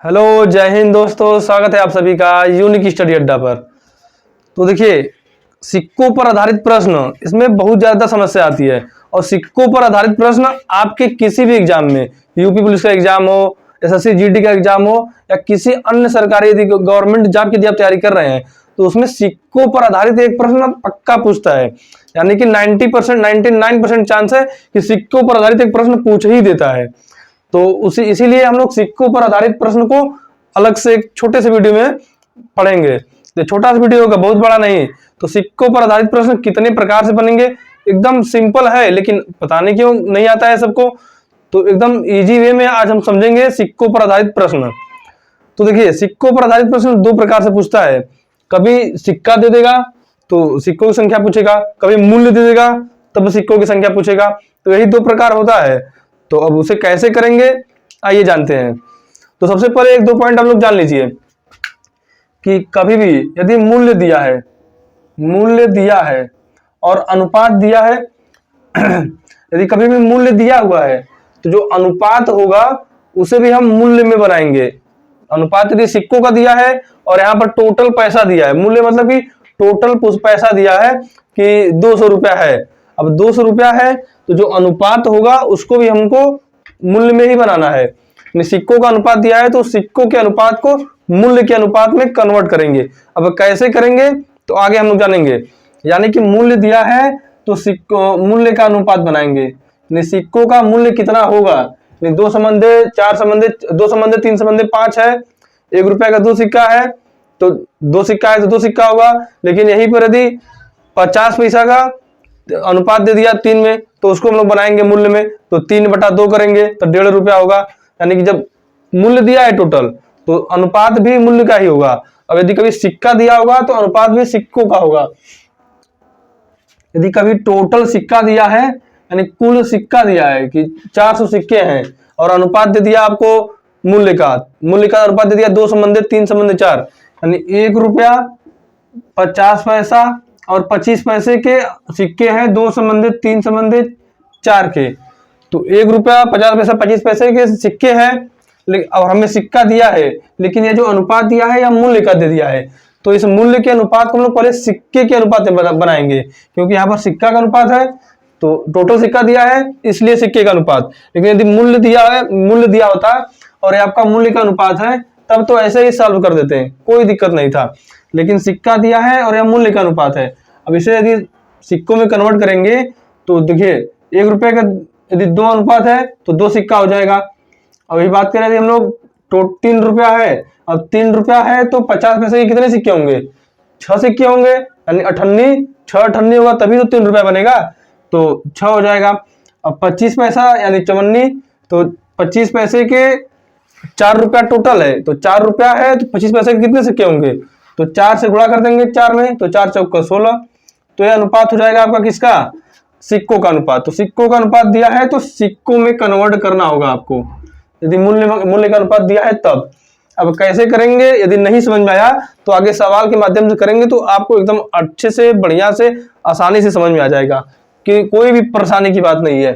Hello, जय हिंद दोस्तों। स्वागत है आप सभी का यूनिक स्टडी अड्डा पर। तो देखिए, सिक्कों पर आधारित प्रश्न, इसमें बहुत ज्यादा समस्या आती है। और सिक्कों पर आधारित प्रश्न आपके किसी भी एग्जाम में, यूपी पुलिस का एग्जाम हो, एसएससी जीडी का एग्जाम हो, या किसी अन्य सरकारी यदि गवर्नमेंट जॉब की यदि आप तैयारी कर रहे हैं, तो उसमें सिक्कों पर आधारित एक प्रश्न पक्का पूछता है। यानी कि 90%, 99% चांस है कि सिक्कों पर आधारित एक प्रश्न पूछ ही देता है। तो इसीलिए हम लोग सिक्कों पर आधारित प्रश्न को अलग से एक छोटे से वीडियो में पढ़ेंगे। तो छोटा सा वीडियो होगा, बहुत बड़ा नहीं। तो सिक्कों पर आधारित प्रश्न कितने प्रकार से बनेंगे, एकदम सिंपल है, लेकिन पता नहीं क्यों नहीं आता है सबको। तो एकदम इजी वे में आज हम समझेंगे सिक्कों पर आधारित प्रश्न। तो देखिए, सिक्कों पर आधारित प्रश्न दो प्रकार से पूछता है। कभी सिक्का दे देगा तो सिक्कों की संख्या पूछेगा, कभी मूल्य दे देगा तब सिक्कों की संख्या पूछेगा। तो यही दो प्रकार होता है। तो अब उसे कैसे करेंगे, आइए जानते हैं। तो सबसे पहले एक दो पॉइंट हम लोग जान लीजिए कि कभी भी यदि मूल्य दिया है और अनुपात दिया है यदि कभी भी मूल्य दिया हुआ है तो जो अनुपात होगा उसे भी हम मूल्य में बनाएंगे। अनुपात यदि सिक्कों का दिया है और यहाँ पर टोटल पैसा दिया है, मूल्य मतलब कि टोटल पैसा दिया है कि 200 रुपया है। अब 200 रुपया है तो जो अनुपात होगा उसको भी हमको मूल्य में ही बनाना है। सिक्कों का अनुपात दिया है तो सिक्कों के अनुपात को मूल्य के अनुपात में कन्वर्ट करेंगे। अब कैसे करेंगे तो आगे हम लोग जानेंगे। यानी कि मूल्य दिया है तो सिक्कों मूल्य का अनुपात बनाएंगे। सिक्कों का मूल्य कितना होगा, 2 समंदे 4 समंदे 2 समंदे 3 समंदे 5 है। 1 रुपया का 2 सिक्का है तो 2 सिक्का है तो 2 सिक्का होगा। लेकिन यहीं पर यदि 50 पैसा का अनुपात दे दिया 3 में तो उसको हम लोग बनाएंगे मूल्य में, तो 3/2 करेंगे तो 1.5 रुपया होगा। यानी कि जब मूल्य दिया है टोटल तो अनुपात भी मूल्य का ही होगा। अब यदि कभी सिक्का दिया होगा तो अनुपात भी सिक्कों का होगा। यदि कभी टोटल सिक्का दिया है, यानी कुल सिक्का दिया है कि 400 सिक्के हैं और अनुपात दे दिया आपको मूल्य का अनुपात दे दिया 2 समंदे 3 समंदे 4, यानी 1 रुपया 50 पैसा और 25 पैसे के सिक्के हैं 2 समंदे 3 समंदे 4 के। तो 1 रुपया 50 पैसा 25 पैसे के सिक्के हैं और हमें सिक्का दिया है, लेकिन ये जो अनुपात दिया है या मूल्य का दे दिया है। तो इस मूल्य के अनुपात को हम लोग पहले सिक्के के अनुपात में बनाएंगे, क्योंकि यहाँ पर सिक्का का अनुपात है तो टोटल सिक्का दिया है इसलिए सिक्के का अनुपात। लेकिन यदि मूल्य दिया होता और ये आपका मूल्य का अनुपात है तब तो ऐसे ही सॉल्व कर देते हैं, कोई दिक्कत नहीं था। लेकिन सिक्का दिया है और यह मूल्य का अनुपात है। अब इसे यदि सिक्कों में कन्वर्ट करेंगे तो देखिए 1 रुपये का यदि 2 अनुपात है तो 2 सिक्का हो जाएगा। अभी बात करें यदि हम लोग तो 3 रुपया है, अब 3 रुपया है तो 50 पैसे के कितने सिक्के होंगे, 6 सिक्के होंगे, यानी 6 अठन्नी होगा तभी तो 3 रुपया बनेगा, तो 6 हो जाएगा। अब 25 पैसा यानी 54, तो 25 पैसे के 4 रुपया टोटल है, तो 4 रुपया है तो 25 पैसे के कितने सिक्के होंगे, तो 4 से गुणा कर देंगे 4 में, तो 4 चौका 16। तो यह अनुपात हो जाएगा आपका किसका, सिक्कों का अनुपात। तो सिक्कों का अनुपात दिया है तो सिक्कों में कन्वर्ट करना होगा आपको, यदि मूल्य का अनुपात दिया है तब। अब कैसे करेंगे, यदि नहीं समझ में आया तो आगे सवाल के माध्यम से करेंगे तो आपको एकदम अच्छे से बढ़िया से आसानी से समझ में आ जाएगा कि कोई भी परेशानी की बात नहीं है।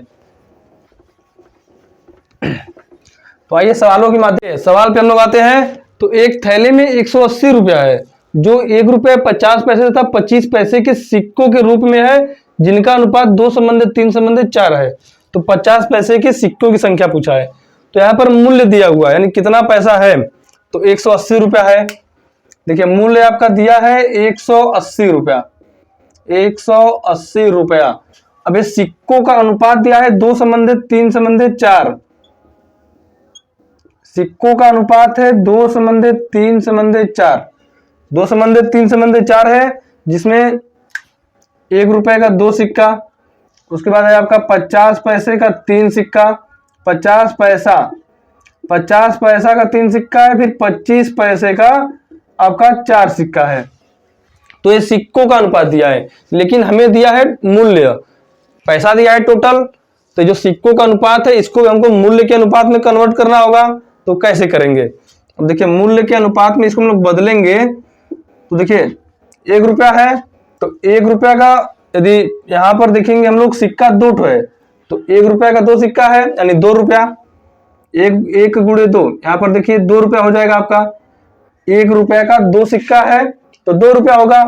तो आइए सवालों के माध्यम सवाल पे हम लोग आते हैं। तो एक थैले में 180 रुपया है जो 1 रुपया 50 पैसे तथा 25 पैसे के सिक्कों के रूप में है, जिनका अनुपात 2 समंदे 3 समंदे 4 है। तो 50 पैसे के सिक्कों की संख्या पूछा है। तो यहाँ पर मूल्य दिया हुआ है, यानी कितना पैसा है, तो 180 रुपया है। देखिए मूल्य आपका दिया है 180 रुपया, 180 रुपया। अब ये सिक्कों का अनुपात दिया है 2 समंदे 3 समंदे 4, सिक्कों का अनुपात है 2 समंदे 3 समंदे 4, 2 समंदे 3 समंदे 4 है, जिसमें 1 रुपए का 2 सिक्का, उसके बाद है आपका 50 पैसे का 3 सिक्का, 50 पैसा का 3 सिक्का है, फिर 25 पैसे का आपका 4 सिक्का है। तो ये सिक्कों का अनुपात दिया है, लेकिन हमें दिया है मूल्य, पैसा दिया है टोटल। तो जो सिक्कों का अनुपात है इसको हमको मूल्य के अनुपात में कन्वर्ट करना होगा। तो कैसे करेंगे, अब देखिए मूल्य के अनुपात में इसको हम लोग बदलेंगे। तो देखिए 1 रुपया है तो 1 रुपया का यदि यहाँ पर देखेंगे हम लोग सिक्का 2 है, तो 1 रुपया का 2 सिक्का है यानी 2 रुपया, एक गुणे 2, यहाँ पर देखिए 2 रुपया हो जाएगा आपका। 1 रुपए का 2 सिक्का है तो 2 रुपया होगा।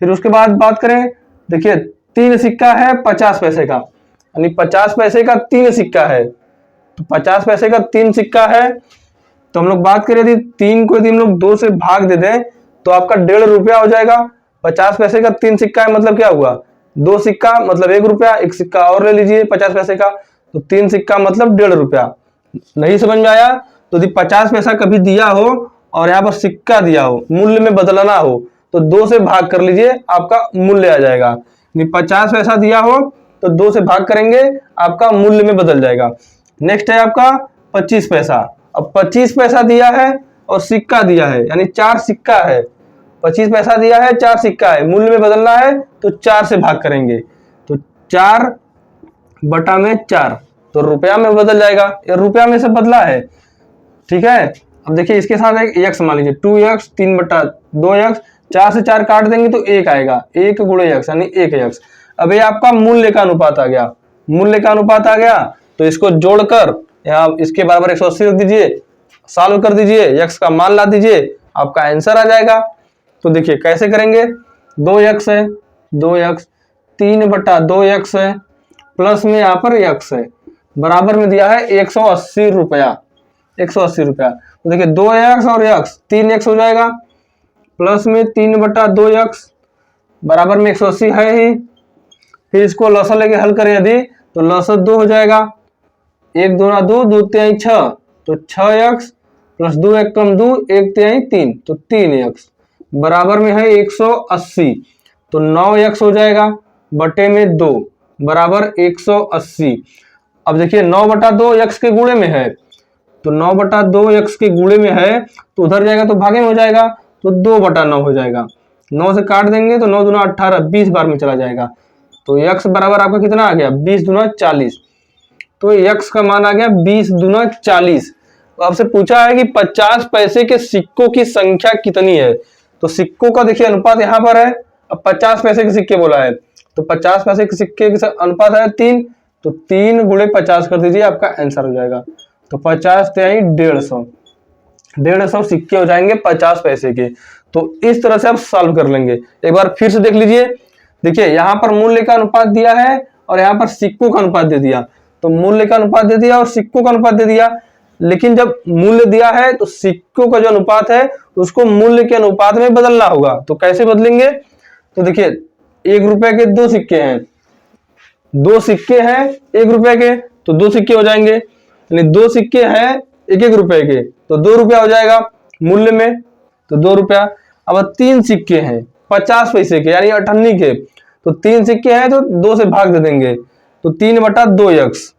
फिर उसके बाद बात करें, देखिए 3 सिक्का है 50 पैसे का, यानी 50 पैसे का 3 सिक्का है, तो 50 पैसे का 3 सिक्का है। तो हम लोग बात करें यदि 3 को यदि हम लोग 2 से भाग दे दें तो आपका 1.5 रुपया हो जाएगा। 50 पैसे का 3 सिक्का है मतलब क्या हुआ, 2 सिक्का मतलब 1 रुपया, एक सिक्का और ले लीजिए 50 पैसे का, तो 3 सिक्का मतलब 1.5 रुपया। नहीं समझ में आया तो यदि 50 पैसा कभी दिया हो और यहाँ पर सिक्का दिया हो, मूल्य में बदलना हो, तो 2 से भाग कर लीजिए, आपका मूल्य आ जाएगा। 50 पैसा दिया हो तो 2 से भाग करेंगे, आपका मूल्य में बदल जाएगा। नेक्स्ट है आपका 25 पैसा। अब 25 पैसा दिया है और सिक्का दिया है, यानी 4 सिक्का है। 25 पैसा दिया है, 4 सिक्का है, मूल्य में बदलना है तो 4 से भाग करेंगे, तो 4 बटा में 4, तो रुपया में बदल जाएगा। ये रुपया में से बदला है, ठीक है। अब देखिए इसके साथ एक x मान लीजिए 2x, 3 बटा 2x, 4 से 4 काट देंगे तो 1 आएगा, 1 गुणे x यानी 1x। अब ये आपका मूल्य का अनुपात आ गया, मूल्य का अनुपात आ गया, तो इसको जोड़कर यहाँ इसके बराबर 180 रख दीजिए, सॉल्व कर दीजिए, x का मान ला दीजिए, आपका आंसर आ जाएगा। तो देखिए कैसे करेंगे, 2x है, 2x, 3 बटा 2x है, प्लस में यहाँ पर x है, बराबर में दिया है 180 रुपया, 180 रुपया। तो देखिए 2x और x 3x हो जाएगा, प्लस में 3 बटा 2x बराबर में 180 है ही। फिर इसको लसा लेके हल करें यदि तो लसा 2 हो जाएगा, 1 दूना 2, 2 तिहाई 6, तो 6x प्लस 2 1 कम 2, 1 तिहाई 3, तो 3x बराबर में है 180, तो 9x हो जाएगा बटे में 2 बराबर 180। अब देखिए 9 बटा 2 x के गुणे में है, तो 9 बटा 2 x के गुणे में है तो उधर जाएगा तो भागे में हो जाएगा, तो 2 बटा 9 हो जाएगा। 9 से काट देंगे तो 9 दूना 18, 20 बार में चला जाएगा, तो x बराबर आपका कितना आ गया, 20 दूना 40। तो x का मान आ गया 20 दूना 40। तो आपसे पूछा है कि 50 पैसे के सिक्कों की संख्या कितनी है, तो सिक्कों का देखिए अनुपात यहाँ पर है। अब 50 पैसे के सिक्के बोला है, तो 50 पैसे के सिक्के का अनुपात है 3, तो 3 गुणे 50 कर दीजिए, आपका आंसर हो जाएगा। तो 50 तिहाई 150, 150 सिक्के हो जाएंगे 50 पैसे के। तो इस तरह से आप सॉल्व कर लेंगे। एक बार फिर से देख लीजिए, देखिए यहाँ पर मूल्य का अनुपात दिया है और यहाँ पर सिक्कों का अनुपात दे दिया, तो मूल्य का अनुपात दे दिया और सिक्कों का अनुपात दे दिया। लेकिन जब मूल्य दिया है तो सिक्कों का जो अनुपात है उसको मूल्य के अनुपात में बदलना होगा। तो कैसे बदलेंगे, तो देखिए 1 रुपए के 2 सिक्के हैं, 2 सिक्के हैं 1 रुपए के, तो 2 सिक्के हो जाएंगे, यानी 2 सिक्के हैं 1 रुपए के, तो 2 रुपया हो जाएगा मूल्य में, तो 2 रुपया। अब 3 सिक्के हैं 50 पैसे के यानी 98 के, तो 3 सिक्के हैं तो 2 से भाग दे देंगे, तो 3 बटा 2x।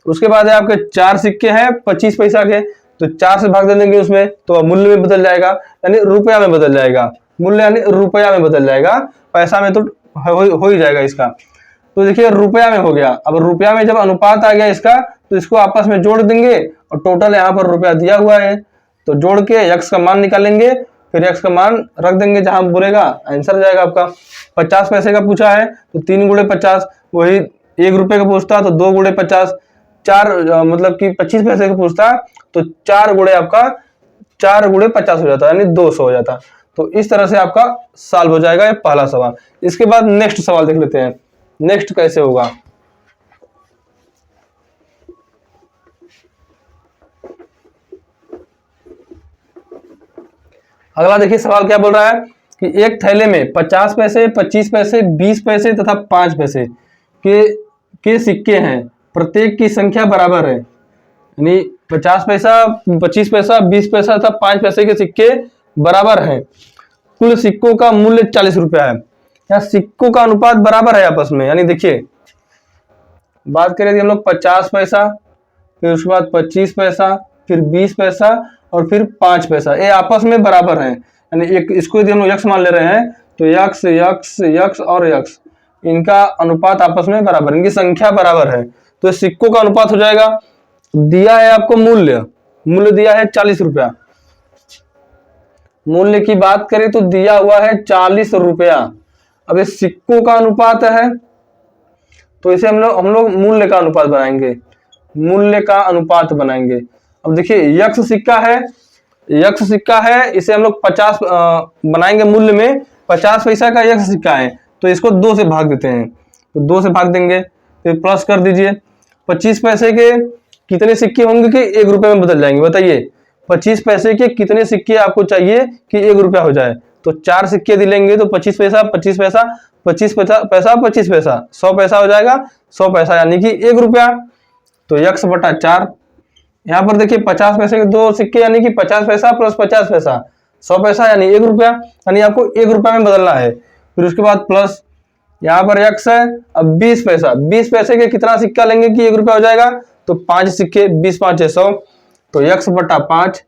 उसके बाद है आपके 4 सिक्के हैं 25 पैसा के, तो 4 से भाग दे देंगे उसमें, तो मूल्य में बदल जाएगा, यानी रुपया में बदल जाएगा, मूल्य यानी रुपया में बदल जाएगा, पैसा में तो हो ही जाएगा इसका। तो देखिए रुपया में हो गया। अब रुपया में जब अनुपात आ गया इसका, तो इसको आपस में जोड़ देंगे और टोटल यहाँ पर रुपया दिया हुआ है, तो जोड़ के x का मान निकालेंगे, फिर x का मान रख देंगे जहां बोलेगा, आंसर आ जाएगा आपका। 50 पैसे का पूछा है तो 3 गुणे 50, वही 1 रुपए का पूछता तो 2 गुणे 50, 4 मतलब कि 25 पैसे का पूछता तो 4 गुणे आपका 4 गुणे 50 हो जाता, यानी 200 हो जाता। तो इस तरह से आपका सॉल्व हो जाएगा ये पहला सवाल। इसके बाद नेक्स्ट सवाल देख लेते हैं, नेक्स्ट कैसे होगा। अगला देखिए सवाल क्या बोल रहा है कि एक थैले में 50 पैसे, 25 पैसे, 20 पैसे तथा 5 पैसे के सिक्के हैं, प्रत्येक की संख्या बराबर है, यानी 50 पैसा, 25 पैसा, 20 पैसा तथा 5 पैसे के सिक्के बराबर हैं। कुल सिक्कों का मूल्य 40 रुपया है। यहाँ सिक्कों का अनुपात बराबर है आपस में, यानी देखिए बात करें हम लोग 50 पैसा, फिर उसके बाद 25 पैसा, फिर 20 पैसा और फिर 5 पैसा, ये आपस में बराबर है, यानी एक इसको यदि हम लोग यक्स मान ले रहे हैं तो यक्स यक्स यक्स और यक्स, इनका अनुपात आपस में बराबर, इनकी संख्या बराबर है, तो सिक्कों का अनुपात हो जाएगा। दिया है आपको मूल्य, मूल्य दिया है 40 रुपया, मूल्य की बात करें तो दिया हुआ है 40 रुपया। अब ये सिक्कों का अनुपात है तो इसे हम लोग मूल्य का अनुपात बनाएंगे, मूल्य का अनुपात बनाएंगे। अब देखिए यक्ष सिक्का है, इसे हम लोग 50 बनाएंगे। मूल्य में 50 पैसा का यक्ष सिक्का है, तो इसको 2 से भाग देते हैं, तो 2 से भाग देंगे, फिर प्लस कर दीजिए। 25 पैसे के कितने सिक्के होंगे कि 1 रुपए में बदल जाएंगे, बताइए 25 पैसे के कितने सिक्के आपको चाहिए कि 1 रुपया हो जाए। तो 4 सिक्के दिलेंगे तो 25 पैसा 25 पैसा 25 पैसा 25 पैसा 100 पैसा हो जाएगा। 100 पैसा यानी कि 1 रुपया। तो यक्ष बटा 4। यहाँ पर देखिए 50 पैसे के 2 सिक्के यानी कि 50 पैसा प्लस 50 पैसा 100 पैसा यानी 1 रुपया, यानी आपको 1 रुपया में बदलना है। फिर उसके बाद प्लस, यहाँ पर यक्ष है। अब 20 पैसा, 20 पैसे के कितना सिक्का लेंगे कि 1 रुपया हो जाएगा, तो 5 सिक्के, 20 5 100, तो यक्ष बटा 5।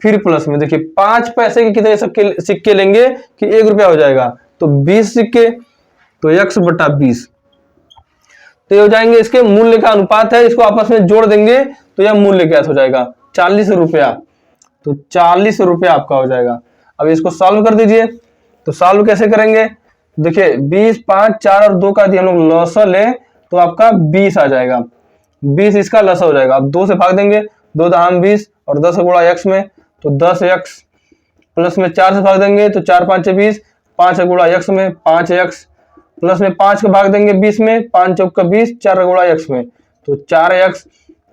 फिर प्लस में देखिए 5 पैसे के कितने सिक्के लेंगे कि 1 रुपया हो जाएगा, तो 20 सिक्के, तो यक्ष बटा 20। तो ये हो जाएंगे इसके मूल्य का अनुपात है, इसको आपस में जोड़ देंगे तो यह मूल्य क्या हो जाएगा 40 रुपया। तो 40 रुपया आपका हो जाएगा। अब इसको सॉल्व कर दीजिए। तो सॉल्व कैसे करेंगे, देखिए 20 5 4 और 2 का यदि हम लोग लसा लें तो आपका 20 आ जाएगा। 20 इसका लसा हो जाएगा। अब 2 से भाग देंगे, 2 दाम 20 और 10 गुणा यक्ष में, तो 10 यक्ष, प्लस में 4 से भाग देंगे तो 4 5 20, 5 गुणा यक्ष में 5 यक्ष, प्लस में 5 को भाग देंगे 20 में, 5 चौक का 20, 4 गुणा यक्ष में, तो 4 यक्ष।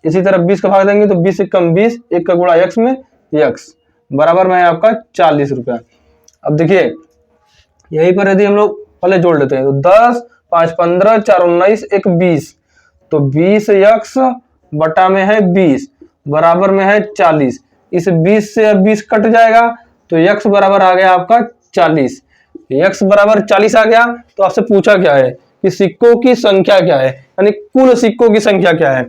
इसी तरह 20 का भाग देंगे तो 20 एक कम 20, 1 का गुणा यक्ष में यक्ष, बराबर में है आपका 40 रुपया। अब देखिए यहीं पर यदि हम लोग पहले जोड़ लेते हैं तो 10 5 15 4 19 1 20, तो 20 यक्ष बटा में है 20 बराबर में है 40। इस 20 से अब 20 कट जाएगा तो यक्ष बराबर आ गया आपका 40। यक्ष बराबर 40 आ गया। तो आपसे पूछा क्या है कि सिक्कों की संख्या क्या है, यानी कुल सिक्कों की संख्या क्या है।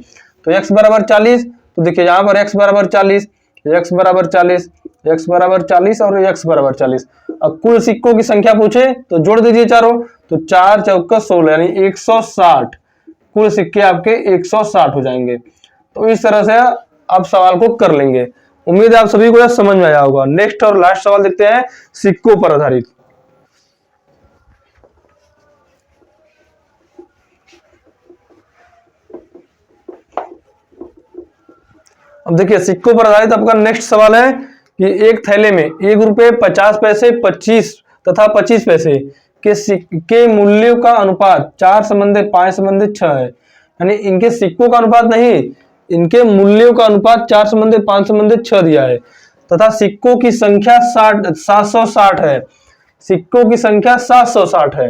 तो यक्ष बराबर 40, तो देखिए यहाँ पर यक्ष बराबर 40, यक्ष बराबर 40, यक्ष बराबर 40 और यक्ष बराबर 40। अब कुल सिक्कों की संख्या पूछे तो जोड़ दीजिए चारों, तो 4 चौका 16 यानी 160। कुल सिक्के आपके 160 हो जाएंगे। तो इस तरह से आप सवाल को कर लेंगे। उम्मीद है आप सभी को यह समझ में आया होगा। नेक्स्ट और लास्ट सवाल देखते हैं सिक्कों पर आधारित। अब देखिए सिक्कों पर आधारित आपका नेक्स्ट सवाल है कि एक थैले में 1 रुपये 50 पैसे 25 तथा 25 पैसे के सिक्के मूल्यों का अनुपात 4:5:6 है। यानी इनके सिक्कों का अनुपात नहीं, इनके मूल्यों का अनुपात 4:5:6 दिया है, तथा सिक्कों की संख्या 760 है। सिक्कों की संख्या 760 है।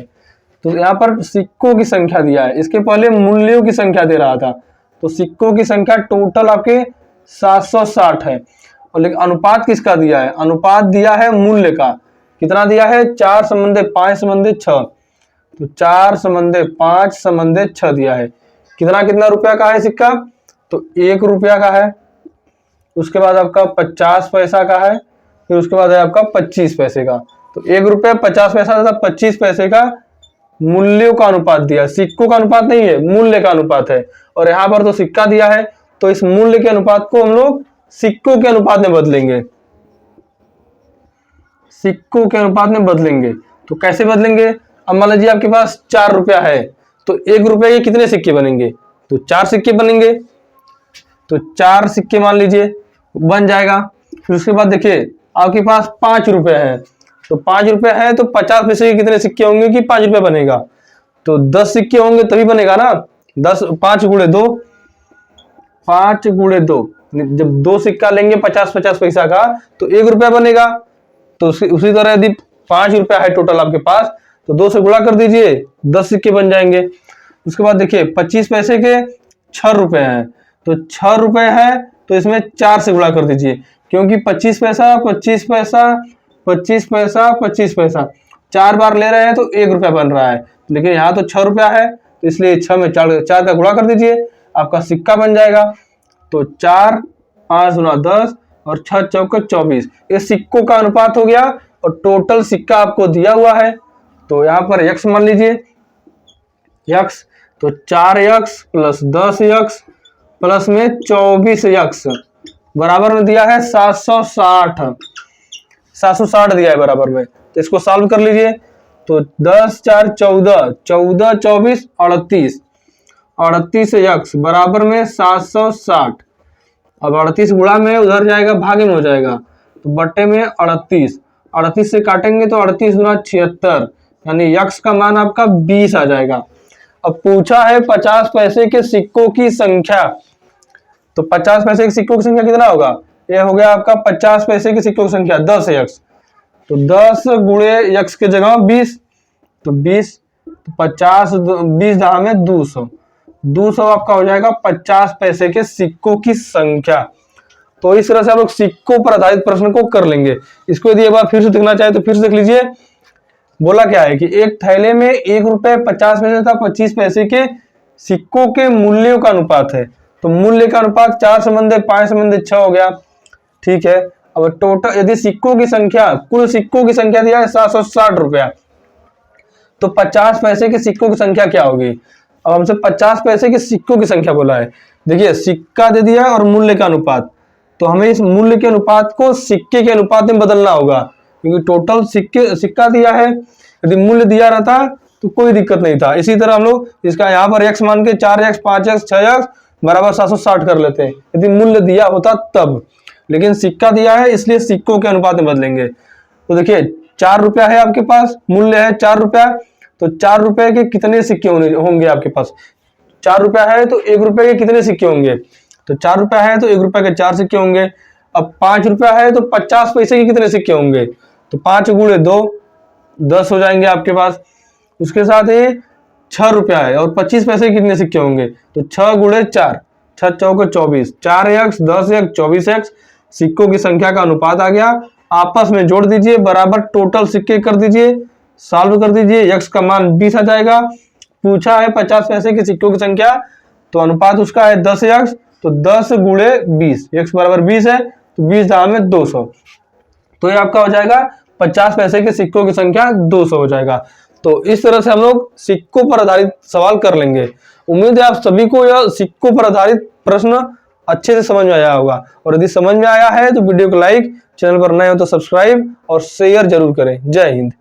तो यहाँ पर सिक्कों की संख्या दिया है, इसके पहले मूल्यों की संख्या दे रहा था। तो सिक्कों की संख्या टोटल आपके 760 है। और लेकिन अनुपात किसका दिया है, अनुपात दिया है मूल्य का। कितना दिया है 4:5:6, तो 4:5:6 दिया है। कितना कितना रुपया का है सिक्का, तो 1 रुपया का है, उसके बाद आपका 50 पैसा का है, फिर उसके बाद है आपका 25 पैसे का। तो 1 रुपया 50 पैसा तथा 25 पैसे का मूल्यों का अनुपात दिया, सिक्कों का अनुपात नहीं है, मूल्य का अनुपात है। और यहाँ पर तो सिक्का दिया है, तो इस मूल्य के अनुपात को हम लोग सिक्कों के अनुपात में बदलेंगे। सिक्कों के अनुपात में बदलेंगे तो कैसे बदलेंगे, अब मान लीजिए आपके पास 4 रुपया है, तो 1 रुपये के कितने सिक्के बनेंगे, तो 4 सिक्के बनेंगे। तो 4 सिक्के मान लीजिए बन जाएगा। फिर उसके बाद देखिए आपके पास 5 रुपये है, तो 5 रुपये है तो 50 पैसे के कितने सिक्के होंगे कि 5 रुपये बनेगा, तो 10 सिक्के होंगे तभी बनेगा ना। 10 5 गुणे 2, 5 गुणे 2, जब 2 सिक्का लेंगे 50-50 पैसा का तो 1 रुपया बनेगा। तो उसी तरह यदि 5 रुपया है टोटल आपके पास, तो 2 से गुणा कर दीजिए, 10 सिक्के बन जाएंगे। उसके बाद देखिए 25 पैसे के 6 रुपए हैं, तो 6 रुपए है तो इसमें 4 से गुणा कर दीजिए, क्योंकि 25 पैसा 25 पैसा 25 पैसा 25 पैसा 4 बार ले रहे हैं तो 1 रुपया बन रहा है। लेकिन यहाँ तो 6 रुपया है, तो इसलिए 6 में 4 का गुणा कर दीजिए, आपका सिक्का बन जाएगा। तो 4 5 गुना 10 और 6 चौका 24, ये सिक्कों का अनुपात हो गया। और टोटल सिक्का आपको दिया हुआ है, तो यहाँ पर यक्ष मान लीजिए, यक्ष तो 4 यक्ष प्लस 10 यक्ष प्लस में 24 यक्ष बराबर में दिया है 760 दिया है बराबर में। तो इसको सॉल्व कर लीजिए, तो 10 4 14 14 24 38 38 यक्स बराबर में 760। अब 38 गुणा में उधर जाएगा, भागे में हो जाएगा, तो बट्टे में 38, 38 से काटेंगे तो 38 गुना 76, यानी यक्स का मान आपका 20 आ जाएगा। अब पूछा है 50 पैसे के सिक्कों की संख्या, तो 50 पैसे के सिक्कों की संख्या कितना होगा, यह हो गया आपका 50 पैसे के सिक्कों की संख्या 10 यक्स, तो 10 गुणे यक्स के जगह 20, तो 20, तो 50, 20 दहा में 200, 200 आपका हो जाएगा 50 पैसे के सिक्कों की संख्या। तो इस तरह से आप लोग सिक्कों पर आधारित प्रश्न को कर लेंगे। इसको यदि एक बार फिर से देखना चाहे तो फिर से देख लीजिए। बोला क्या है कि एक थैले में 1 रुपए 50 पैसे तथा 25 पैसे के सिक्कों के मूल्यों का अनुपात है। तो मूल्य का अनुपात 4:5:6 हो गया, ठीक है। अब टोटल यदि सिक्कों की संख्या, कुल सिक्कों की संख्या दिया है 760 रुपया, तो 50 पैसे के सिक्कों की संख्या क्या होगी। अब हमसे 50 पैसे के सिक्कों की संख्या बोला है। देखिए सिक्का दे दिया और मूल्य का अनुपात, तो हमें इस मूल्य के अनुपात को सिक्के के अनुपात में बदलना होगा, क्योंकि टोटल सिक्का दिया है, यदि मूल्य दिया रहता तो कोई दिक्कत नहीं था। इसी तरह हम लोग इसका यहाँ पर x मान के 4x 5x 6x बराबर 760 कर लेते हैं यदि मूल्य दिया होता तब, लेकिन सिक्का दिया है इसलिए सिक्कों के अनुपात में बदलेंगे। तो देखिए 4 रुपया है आपके पास, मूल्य है 4 रुपया, तो 4 रुपए के कितने सिक्के होंगे आपके पास, 4 रुपया है तो 1 रुपए के कितने सिक्के होंगे, तो 4 रुपया है तो 1 रुपए के 4 सिक्के होंगे। अब 5 रुपया है तो 50 पैसे के कितने सिक्के होंगे, तो 5 गुणे 2 10 हो जाएंगे आपके पास। उसके साथ ही 6 रुपया है और 25 पैसे के कितने सिक्के होंगे, तो 6 गुणे 4, 6 चौके 24, 4x 10x 24x सिक्कों की संख्या का अनुपात आ गया। आपस में जोड़ दीजिए, बराबर टोटल सिक्के कर दीजिए, सॉल्व कर दीजिए, x का मान 20 आ जाएगा। पूछा है 50 पैसे के सिक्कों की संख्या, तो अनुपात उसका है 10x, तो 10 गुणे 20, x बराबर 20 है, तो 20 दहा में 200, तो ये आपका हो जाएगा 50 पैसे के सिक्कों की संख्या 200 हो जाएगा। तो इस तरह से हम लोग सिक्कों पर आधारित सवाल कर लेंगे। उम्मीद है आप सभी को यह सिक्कों पर आधारित प्रश्न अच्छे से समझ में आया होगा, और यदि समझ में आया है तो वीडियो को लाइक, चैनल पर नए हो तो सब्सक्राइब और शेयर जरूर करें। जय हिंद।